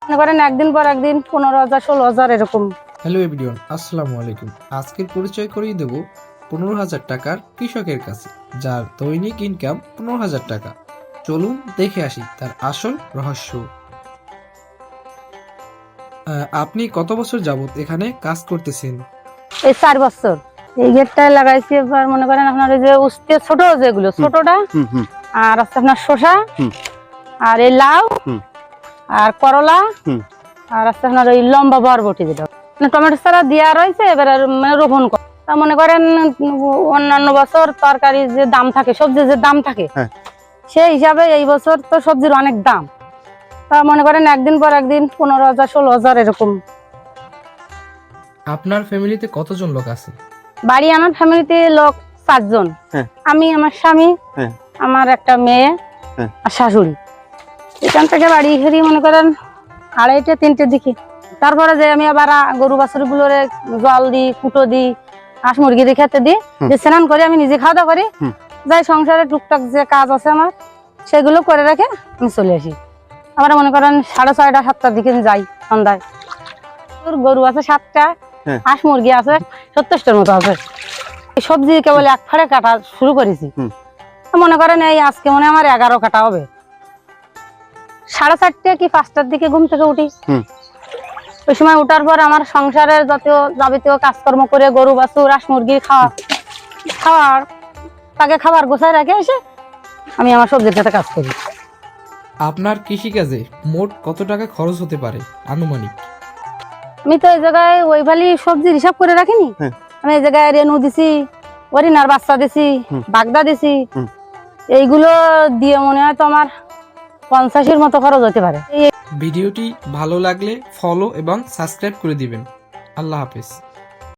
মনে করেন একদিন পর একদিন 15,000 16,000 এরকম। হ্যালো এভরিওয়ান, আসসালামু আলাইকুম। আজকের পরিচয় করিয়ে দেব 15,000 টাকার কৃষকের কাছে, যার দৈনিক ইনকাম 15,000 টাকা। চলুন দেখে আসি তার আসল রহস্য। আপনি কত বছর যাবত এখানে কাজ করতেছেন? এই 4 বছর এই গেটটায় লাগাইছি। এবার মনে করেন আপনার এই যে উস্তে ছোট যেগুলো ছোটটা, আর আছে আপনার শসা, আর এই লাউ, আর করলা, আর আছে আপনার ওই লম্বা বরবটি যেটা মানে টমেটো চারা দেওয়া রয়েছে। এবার মানে রোপণ করে তা মনে করেন অন্যান্য বছর তরকারির যে দাম থাকে, সবজির যে দাম থাকে, সেই হিসাবে এই বছর তো সবজির অনেক দাম। তা মনে করেন একদিন পর একদিন 15,000 16,000 এরকম। আপনার ফ্যামিলিতে কতজন লোক আছে? বাড়ি আমার ফ্যামিলিতে লোক 7 জন। আমি, আমার স্বামী, আমার একটা মেয়ে আর শাশুড়ি। এখান থেকে বাড়ি ফিরি মনে করেন 2:30 3টের দিকে। তারপরে যে আমি আবার গরু বাছুর গুলোরে জল দিই, কুটো দিই, হাঁস মুরগি দিয়ে খেতে দিই, যে স্নান করে আমি নিজে খাওয়া দাওয়া করি, যাই সংসারে টুকটাক যে কাজ আছে আমার সেগুলো করে রেখে আমি চলে আসি। আবার মনে করেন 6:30 7টার দিকে যাই সন্ধ্যায়। গরু আছে 7টা, হাঁস মুরগি আছে 70টার মতো আছে। সবজি কেবল এক ফাড়ে কাটা শুরু করেছি। মনে করেন এই আজকে মনে আমার 11 কাটা হবে। 4:30 কি 5টার দিকে ঘুম থেকে উঠি। ওই সময় উঠার পর আমার সংসারের যাবতীয় কাজকর্ম করে গরু বাছুর হাঁস মুরগি খাওয়ার তাকে খাবার গোছায় রেখে এসে আমি আমার সবজির ক্ষেতে কাজ করি। আপনার কৃষিকাজে মোট কত টাকা খরচ হতে পারে আনুমানিক? আমি তো এই জায়গায় ওই ভালি সবজির হিসাব করে রাখিনি। আমি এই জায়গায় রেনু দিছি, হরিণার বাচ্চা দিছি, বাগদা দিছি, এইগুলো দিয়ে মনে হয় তো আমার 50-এর মতো খরচ হতে পারে। ভিডিওটি ভালো লাগলে ফলো এবং সাবস্ক্রাইব করে দিবেন। আল্লাহ হাফেজ।